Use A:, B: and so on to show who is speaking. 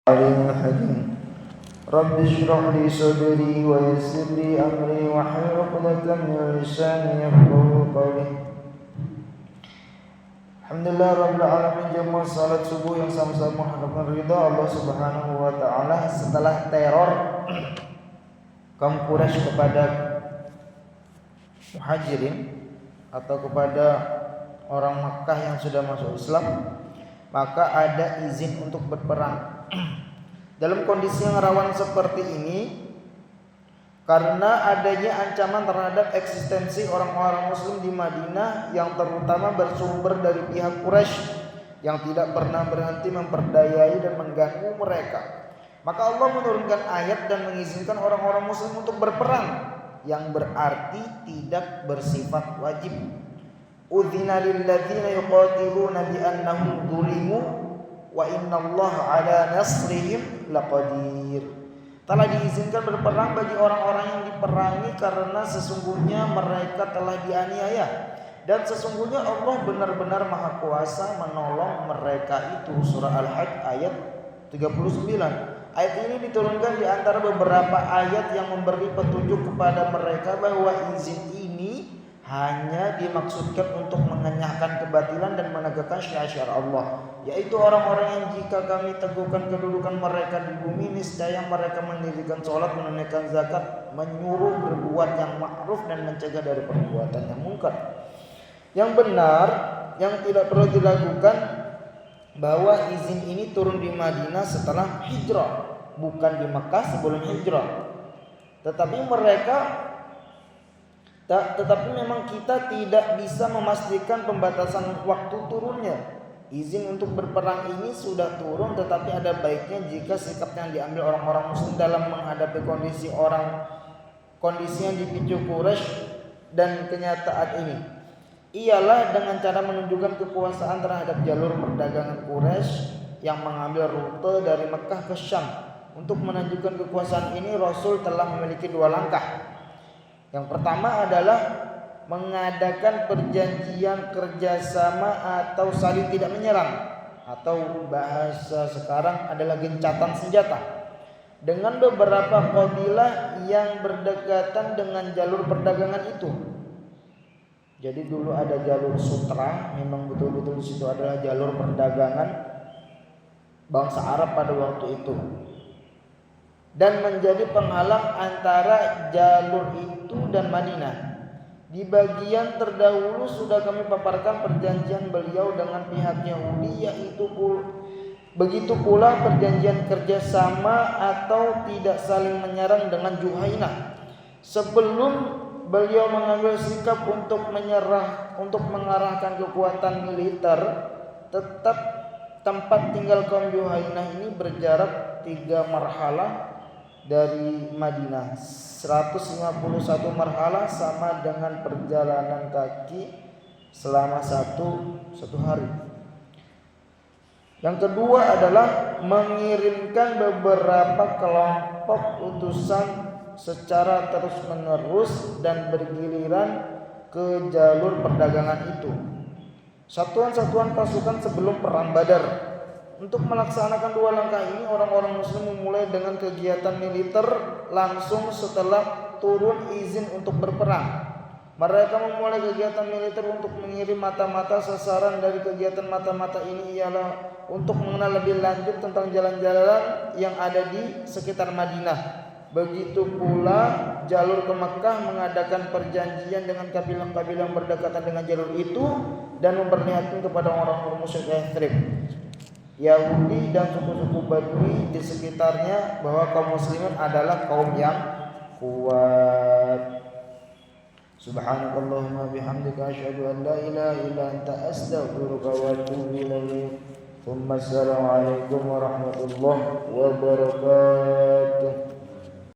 A: عليم حكيم رب اشرح لي صدري ويسر لي أمري واحلل عقدة من لساني يفقهوا قولي. Alhamdulillah Rabbil Alamin, jamaah salat subuh yang sama-sama mengharapkan ridha Allah Subhanahu wa Ta'ala setelah teror kaum Quraisy kepada muhajirin atau kepada orang Makkah yang sudah masuk Islam, maka ada izin untuk berperang. Dalam kondisi yang rawan seperti ini, karena adanya ancaman terhadap eksistensi orang-orang muslim di Madinah yang terutama bersumber dari pihak Quraisy yang tidak pernah berhenti memperdayai dan mengganggu mereka, maka Allah menurunkan ayat dan mengizinkan orang-orang muslim untuk berperang, yang berarti tidak bersifat wajib. Udzina lil ladzina yuqatiluna bi annahum zulimu wa innallaha ala nasrihim laqadir. Telah diizinkan berperang bagi orang-orang yang diperangi karena sesungguhnya mereka telah dianiaya, dan sesungguhnya Allah benar-benar maha kuasa menolong mereka itu. Surah Al-Hajj ayat 39. Ayat ini diturunkan di antara beberapa ayat yang memberi petunjuk kepada mereka bahwa izin ini hanya dimaksudkan untuk mengenyahkan kebatilan dan menegakkan syiar-syiar Allah, yaitu orang-orang yang jika kami teguhkan kedudukan mereka di bumi, niscaya mereka mendirikan sholat, menunaikan zakat, menyuruh berbuat yang ma'ruf dan mencegah dari perbuatan yang munkar. Yang benar, yang tidak perlu dilakukan, bahwa izin ini turun di Madinah setelah hijrah, bukan di Makkah sebelum hijrah. Tetapi memang kita tidak bisa memastikan pembatasan waktu turunnya. Izin untuk berperang ini sudah turun, tetapi ada baiknya jika sikap yang diambil orang-orang muslim dalam menghadapi kondisi yang dipicu Quraisy dan kenyataan ini ialah dengan cara menunjukkan kekuasaan terhadap jalur perdagangan Quraisy yang mengambil rute dari Mekah ke Syam. Untuk menunjukkan kekuasaan ini, Rasul telah memiliki dua langkah. Yang pertama adalah mengadakan perjanjian kerjasama atau saling tidak menyerang, atau bahasa sekarang adalah gencatan senjata, dengan beberapa kabilah yang berdekatan dengan jalur perdagangan itu. Jadi dulu ada jalur sutra, memang betul-betul di situ adalah jalur perdagangan bangsa Arab pada waktu itu, dan menjadi penghalang antara jalur itu dan Madinah. Di bagian terdahulu sudah kami paparkan perjanjian beliau dengan pihak Yahudi, yaitu begitu pula perjanjian kerjasama atau tidak saling menyerang dengan Juhainah. Sebelum beliau mengambil sikap untuk mengarahkan kekuatan militer, tetap tempat tinggal kaum Juhainah ini berjarak 3 marhalah dari Madinah. 151 marhalah sama dengan perjalanan kaki selama satu hari. Yang kedua adalah mengirimkan beberapa kelompok utusan secara terus-menerus dan bergiliran ke jalur perdagangan itu. Satuan-satuan pasukan sebelum perang Badar. Untuk melaksanakan dua langkah ini, orang-orang muslim memulai dengan kegiatan militer langsung setelah turun izin untuk berperang. Mereka memulai kegiatan militer untuk mengirim mata-mata. Sasaran dari kegiatan mata-mata ini ialah untuk mengenal lebih lanjut tentang jalan-jalan yang ada di sekitar Madinah. Begitu pula jalur ke Makkah mengadakan perjanjian dengan kabilah-kabilah yang berdekatan dengan jalur itu dan memperlihatkan kepada orang-orang musyrik Yathrib, Yahudi dan suku-suku Badui di sekitarnya bahwa kaum muslimin adalah kaum yang kuat. Subhanakallahumma bihamdika asyhadu an la ilaha illa anta astaghfiruka wa atubu ilaik. Assalamualaikum warahmatullahi wabarakatuh.